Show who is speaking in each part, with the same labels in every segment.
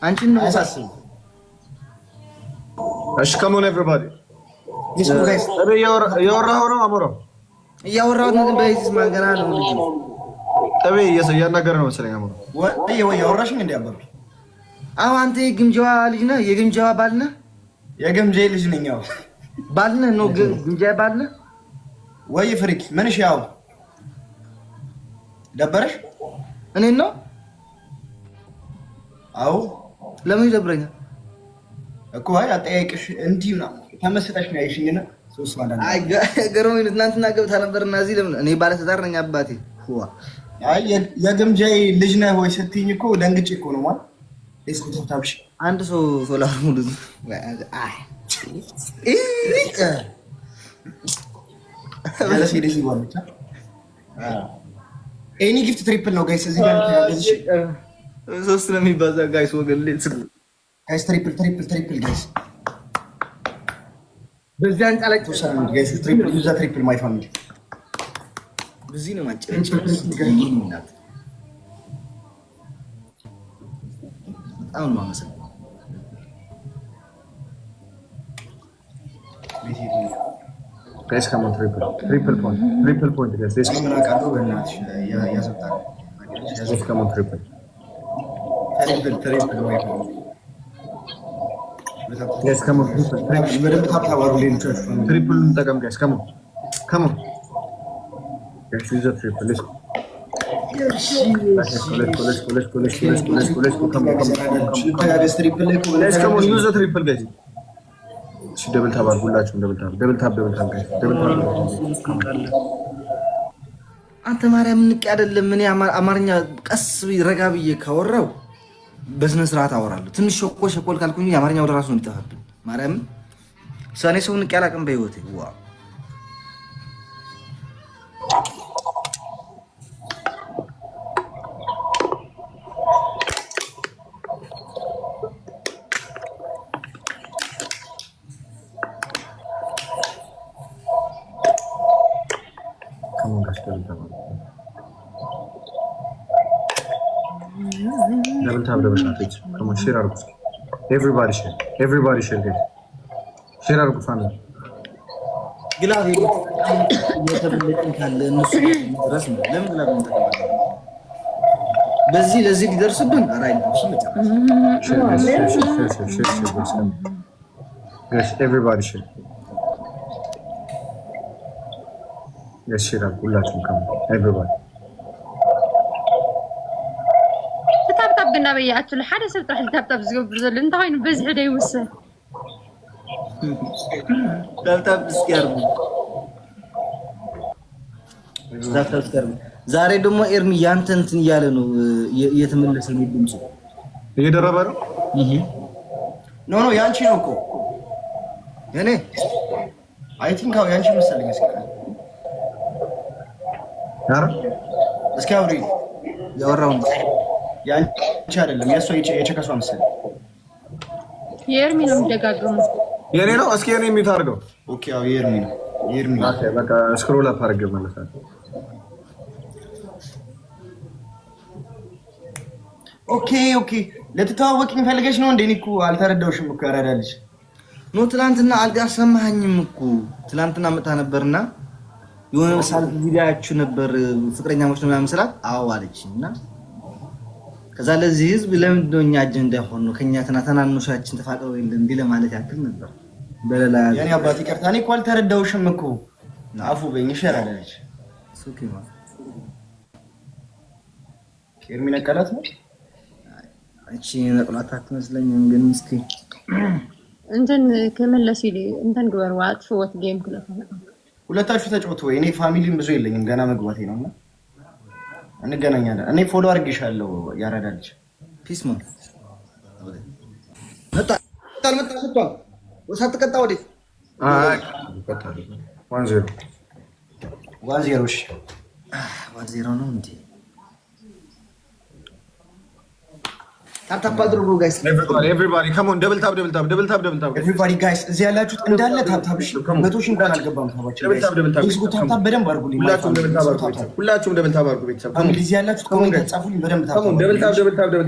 Speaker 1: አንቺን ነው ሳስብ።
Speaker 2: እሺ ከሞን ኤቨሪባዲ እያወራሁ ነው። አሞራው
Speaker 1: እያወራሁ ነው። በይስ ማገና ነው ልጅ
Speaker 2: ጠቤ እያናገረ ነው መሰለኝ። አሞራው
Speaker 1: ወይ ያወራሽኝ እንዴ? አባቢ አዎ፣ አንተ የግምጃዋ ልጅ ነህ? የግምጃዋ ባል ነህ?
Speaker 3: የግምጃ ልጅ ነኝ። ያው
Speaker 1: ባል ነህ ነው? ግምጃ ባል ነህ
Speaker 3: ወይ? ፍሪክ ምንሽ? ያው ደበረሽ?
Speaker 1: እኔን ነው?
Speaker 3: አዎ።
Speaker 1: ለምን ይደብረኛል
Speaker 3: እኮ? አይ አጠያይቅሽ እንዲህ ነው ተመስጠሽ ነው ያይሽኝና ሶስት ማለት ነው።
Speaker 1: አይ ገረመኝ። ትናንትና ገብታ ነበርና እዚህ ለምን እኔ ባለትዳር ነኝ አባቴ።
Speaker 3: አይ የግምጃዬ ልጅ ነህ ወይ ስትይኝ እኮ ደንግጬ እኮ ነው ማለት ታብሽ
Speaker 1: አንድ ሰው ሶላር ሙሉ አይ
Speaker 3: ያለሽ ሄደሽ ይጓል ብቻ ኤኒ ጊፍት ትሪፕል ነው ጋይስ። እዚህ ጋር ያለሽ
Speaker 1: ሶስት ነው የሚባዛ ጋይስ። ወገን
Speaker 3: ጋይስ ትሪፕል ጋይስ።
Speaker 1: በዚህ አንጫለች
Speaker 3: ተሰራን ጋይስ። ትሪፕል ዩዛ ትሪፕል ማይ ፋሚሊ
Speaker 1: በዚህ ነው ማጨረጭ ጋይስ። አሁን ማመሰል
Speaker 2: ጋይስ ከሞን ትሪፕል ፖይንት ጋይስ። ሌትስ
Speaker 3: ምን አቃለው በእናትሽ ያሰጣል
Speaker 2: ጋይስ ከሞን ትሪፕል
Speaker 3: ማይ ፋሚሊ
Speaker 2: ጋይስ ከሞን
Speaker 3: በደንብ ታብታባሩ ሌሎች
Speaker 2: ትሪፕል እንጠቀም ጋይስ። ከሞን ጋይስ ዩዛ ትሪፕል ሌትስ ደብል ታብ አድርጉላችሁ። ደብል ታብ
Speaker 1: አንተ ማርያም ንቅ አይደለም። እኔ አማርኛ ቀስ ረጋ ብዬ ካወራው በስነ ስርዓት አወራለሁ። ትንሽ ሸቆል ካልኩኝ የአማርኛ ወደ ራሱ ነው የሚጠፋብኝ። ማርያም ሰኔ ሰው ንቅ ያላቅም በህይወቴ ዋው
Speaker 2: Double tap. Come on, share our book. Everybody share. Guys. Share our book, family.
Speaker 1: ግላብ እየተበለጥን ካለ እነሱ ድረስ ነው። ለምን ግላብ እንተካለን? በዚህ ለዚህ ሊደርስብን አራይል ነው።
Speaker 2: Share. Guys, everybody share. Yes, share our book. Come on, everybody.
Speaker 4: ግና በያችሁ ለሓደ ሰብ ጥራሕ ልታብታብ ዝገብር ዘሎ እንታይ ኮይኑ በዝሒ ደ ይውስን
Speaker 1: ታብታብ እስኪያርጉ ዛሬ ደግሞ ኤርሚ ያንተ እንትን እያለ ነው እየተመለሰ ነው ድምፁ
Speaker 2: እየደረበ ነው።
Speaker 3: ኖ ያንቺ ነው እኮ
Speaker 1: እኔ
Speaker 3: አይ ቲንክ አው ያንቺ መሰለኝ። እስኪ አውሪ
Speaker 1: ያወራው
Speaker 3: ያንቺ አይደለም የሷ የቸከሷ መሰለኝ።
Speaker 4: የኤርሚ ነው የሚደጋገሙ።
Speaker 2: የኔ ነው። እስኪ የኔ የሚት አድርገው።
Speaker 3: ኦኬ አው የኤርሚ ነው።
Speaker 2: ኦኬ በቃ ስክሮል አፕ አድርገው መለሳት።
Speaker 3: ኦኬ ለተተዋወቅኝ ፈልገሽ ነው እንዴ? እኔ እኮ አልተረዳሁሽም እኮ ያራዳልሽ
Speaker 1: ኖ ትላንትና አልሰማኸኝም እኮ ትላንትና መጣ ነበርና የሆነ ሳልፍ ቪዲዮአችሁ ነበር ፍቅረኛሞች ነው ምናምን ስላት አዎ አለችኝና ከዛ ለዚህ ህዝብ ለምንድን ነው እኛ አጀንዳ ሆኖ ከኛ ተናናኖሻችን ተፋቀው የለም እንዴ ለማለት ያክል ነበር። በለላ
Speaker 3: ያኔ አባቴ ቀርታ እኔ እኮ አልተረዳሁሽም እኮ አፉ በእኝ ይሻላለች።
Speaker 1: ሱኪማ
Speaker 3: ከኤርሚ ነቀላት ነው
Speaker 1: እቺ ነቅላታ አትመስለኝም። ግን እስኪ
Speaker 4: እንትን ከመለስ ይል እንትን ግበር ዋት ፎት ጌም ክለፍ
Speaker 3: ሁለታችሁ ተጫወቱ ወይ? እኔ ፋሚሊም ብዙ የለኝም ገና መግባቴ ነውና እንገናኛለን። እኔ ፎሎ አድርጌሻለሁ። ያራዳልሽ
Speaker 1: ፒስ ማን መጣ ወሳት ተቀጣ ወዴ
Speaker 2: አይ ቀጣ 1-0
Speaker 1: 1-0 ነው እንዴ? ታፕ አድርጉ ጋይስ
Speaker 2: everybody come on double tap
Speaker 3: everybody guys እዚህ ያላችሁት እንዳለ ታፕ እሺ 100 ሺህ እንኳን አልገባም ታባችሁ ታፕ በደንብ አድርጉልኝ
Speaker 2: ሁላችሁም double tap አድርጉ ቤተሰብ
Speaker 3: come እዚህ ያላችሁት ኮሜንት ጻፉልኝ በደንብ ታፕ
Speaker 2: double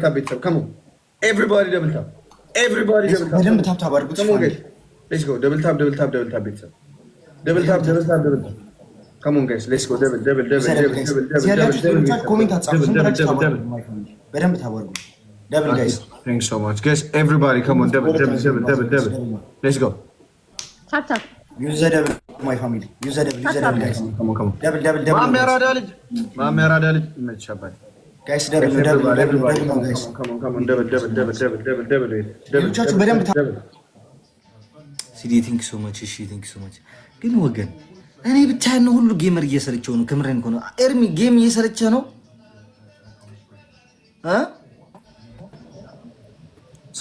Speaker 2: tap ቤተሰብ come on everybody double tap
Speaker 3: በደንብ ታፕ አድርጉት
Speaker 2: let's go double tap ቤተሰብ double tap come on guys let's go double
Speaker 3: ኮሜንት አጻፉ በደንብ ታፕ አድርጉ double guys
Speaker 2: thanks so much guys everybody come on double let's go
Speaker 4: tap
Speaker 3: use the double my family use the double guys
Speaker 2: come on
Speaker 3: double
Speaker 2: ማሚ ያራዳ ልጅ መቻባል
Speaker 3: guys double guys
Speaker 2: come on double
Speaker 3: ልጆቹ በደንብ
Speaker 1: ሲዲ ቲንክ ሶ ማች እሺ ቲንክ ሶ ማች ግን ወገን እኔ ብቻ ነው ሁሉ ጌመር እየሰለቸው ነው ከምረን ነው ኤርሚ ጌም እየሰለቸ ነው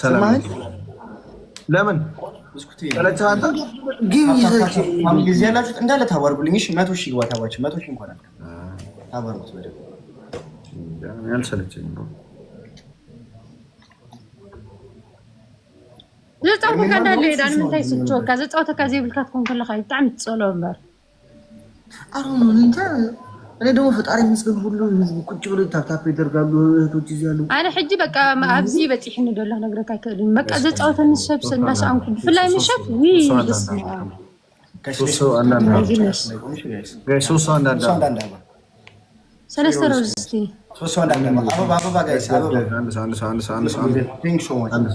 Speaker 2: ሰላም ለምን ሰለቻንተ
Speaker 1: ጌም እየሰለቸ
Speaker 3: ጊዜ ያላችሁት እንዳለ ታባርጉልኝ እሺ 100 ሺህ ግባ ታባችሁ 100 ሺህ እንኳን ታባርጉት በደንብ
Speaker 2: ያልሰለቸኝ ነው
Speaker 4: ዘጻው ከዳለ ይዳን ምን ታይስቾ ከዘጻው ተካዚ ብልካት ኮን ከለኻ ይጣም ጽሎ እምበር
Speaker 1: አሁን እንታ እኔ ደግሞ ፈጣሪ መስገን ሁሉ ህዝብ ቁጭ ብሎ ታፕ ይደርጋሉ እህቶች ይያሉ
Speaker 4: አለ ሕጂ በቃ አብዚ በጽሕ እንደላ ነግረካ ከድን በቃ ዘጻው ተንሰብስ እናሳንኩ ፍላይ ምሸፍ ዊ
Speaker 2: ሶሶ አንዳንድ
Speaker 4: ሰለስተ ሮዝስቲ
Speaker 3: ሶሶ አንዳንድ አበባ ጋይስ
Speaker 2: አንድ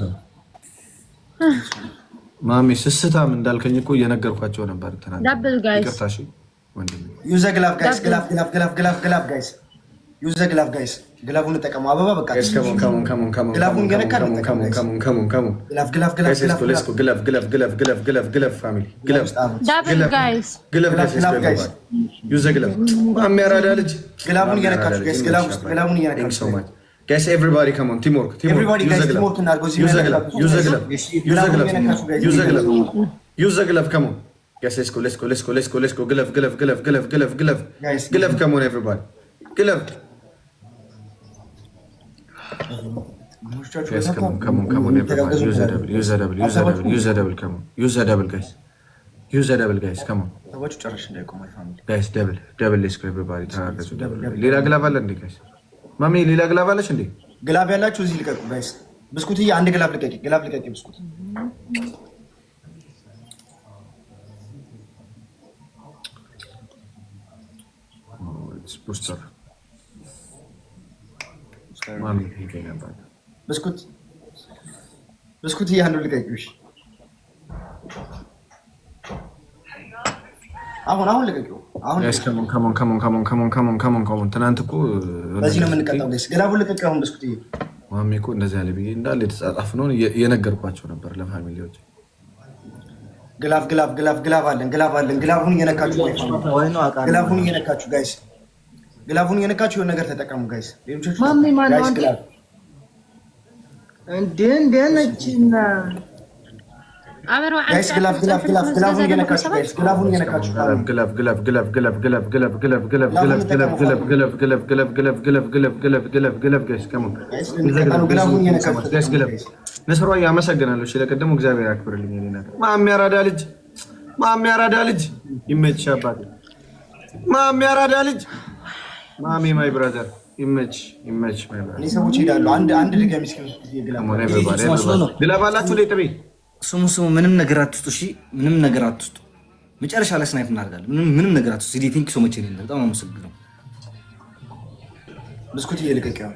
Speaker 2: ማሚ ስስታም እንዳልከኝ እኮ እየነገርኳቸው ነበር ተናገር
Speaker 4: ዳብል ጋይስ
Speaker 2: ይቅርታሽ ወንድም
Speaker 3: ዩዘ ግላፍ ጋይስ ግላፍ ጋይስ ዩዘ ግላፍ ጋይስ ግላፉን ተጠቀሙ አበባ በቃ ግላፉን ገነካ ግላፍ ፋሚሊ
Speaker 4: ዳብል ጋይስ
Speaker 2: ዩዘ ግላፍ ማሚ ያራዳ ልጅ
Speaker 3: ግላፉን ገነካችሁ ጋይስ ግላፉን ገነካችሁ
Speaker 2: guys everybody come on teamwork
Speaker 3: everybody guys teamwork እናርጎ
Speaker 2: use the glove come on guys let's go glove
Speaker 3: guys
Speaker 2: glove come on everybody glove guys come on everybody use the double come on use the double guys come on
Speaker 3: ታዋቹ ጨረሽ እንዳይቆም my family
Speaker 2: guys double let's go everybody ታረጋችሁ ሌላ ግላብ አለ እንዴ guys ማሚ ሌላ ግላብ አለሽ እንዴ
Speaker 3: ግላብ ያላችሁ እዚህ ልቀቁ ጋይስ ብስኩትዬ አንድ ግላብ ልቀቂ ብስኩት
Speaker 2: ቡስተር ማሚ ይገኛል
Speaker 3: ብስኩትዬ አንዱ ልቀቂሽ አሁን ልቀቂው አሁን
Speaker 2: ጋይስ ካሞን ትናንት እኮ
Speaker 3: በዚህ ነው የምንቀጣው ጋይስ ግላቡን ልቀቂው አሁን ብስኩትዬ
Speaker 2: ማሚ እኮ እንደዚህ ያለ ብዬ እንዳለ የተጻጻፍ ነው የነገርኳቸው ነበር ለፋሚሊዎች
Speaker 3: ግላብ አለን ግላቡን እየነካችሁ ጋይስ ግላቡን እየነካችሁ የሆነ ነገር ተጠቀሙ ጋይስ ሌሎች
Speaker 1: ማሚ ማን ግላብ እንደ ነችና
Speaker 4: አበሩ
Speaker 3: ጋይስ ግላቡን እየነካችሁ ጋይስ ግላቡን እየነካችሁ
Speaker 2: ነስሯ ያመሰግናለሁ። ለቀደሙ እግዚአብሔር ያክብርልኝ። ማሚ ያራዳ ልጅ ይመችሽ አባቴ። ማሚ ያራዳ ልጅ ማሚ ማይ ብራዘር ይመች ማይ ብራዘር።
Speaker 3: ሰዎች ይላሉ አንድ ድጋሚ
Speaker 2: ግላብ አላችሁ ለጥቤ
Speaker 1: ስሙ ምንም ነገር አትስጡ። እሺ ምንም ነገር አትስጡ። መጨረሻ ላይ ስናይፍ እናደርጋለን። ምንም ነገር አትስጡ። ሲዲ ቲንክ ሶ መች ነው። በጣም አመሰግናለሁ።
Speaker 3: ብስኩት እየለቀቀው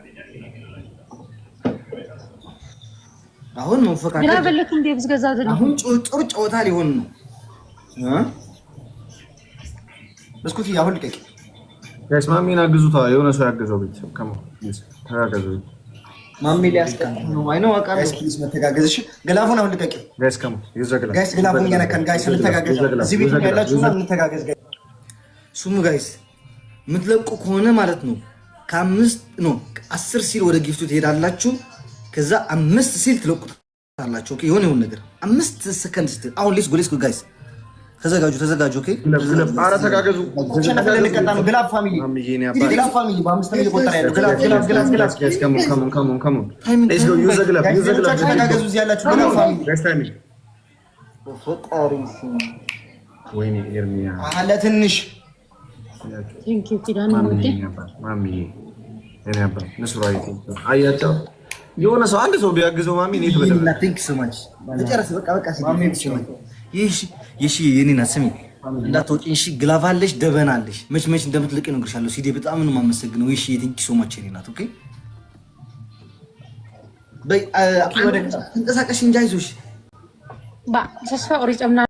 Speaker 1: አሁን መንፈቃቀል
Speaker 4: ግላበለት እንደ ብዝገዛ አይደለም።
Speaker 1: አሁን ጥሩ ጨዋታ ሊሆን ነው።
Speaker 3: ብስኩት አሁን ልቀቂ
Speaker 2: ጋይስ። ማሚና ግዙታ የሆነ ሰው ያገዘው ቤተሰብ ከማ ተጋገዙ።
Speaker 1: ማሚ ሊያስቀጥ ነው አይነው አቃለ
Speaker 3: ጋይስ ፕሊዝ መተጋገዝሽ። ግላቡን አሁን ልቀቂ
Speaker 2: ጋይስ ከማ ይዘግላ
Speaker 3: ጋይስ ግላቡን እየነካን ጋይስ እንተጋገዝ። እዚህ ቤት ያላችሁና እንተጋገዝ ጋይስ።
Speaker 1: ሱሙ ጋይስ የምትለቁ ከሆነ ማለት ነው ከአምስት ነው 10 ሲል ወደ ጊፍቱ ትሄዳላችሁ። ከዛ 5 ሲል ትለቁታላችሁ። ኦኬ የሆነ ነገር 5 ሰከንድ ስትል አሁን ሌትስ ጎ ጋይስ ተዘጋጁ። ኦኬ
Speaker 2: ኧረ ተጋገዙ።
Speaker 3: ግላብ ፋሚሊ በአምስት እየቆጠረ ያለው ግላብ ተጋገዙ። እዚህ ያላችሁ ግላብ ፋሚሊ
Speaker 2: ወይኔ ኤርሚያ
Speaker 3: አለ ትንሽ
Speaker 2: አያቸው የሆነ ሰው አንድ ሰው ቢያግዘው ማሚ እኔ ትበደለ
Speaker 1: ይሺ የኔና ስሚ እንዳትወጪ እሺ። ግላቭ አለሽ ደበና አለሽ መች እንደምትልቅ እነግርሻለሁ። ሲዲ በጣም ነው የማመሰግነው። ይሺ የቲንክ ሶ ማች የኔናት ኦኬ በይ ተንቀሳቀሽ እንጂ አይዞሽ
Speaker 4: ተስፋ ቁሪጭምና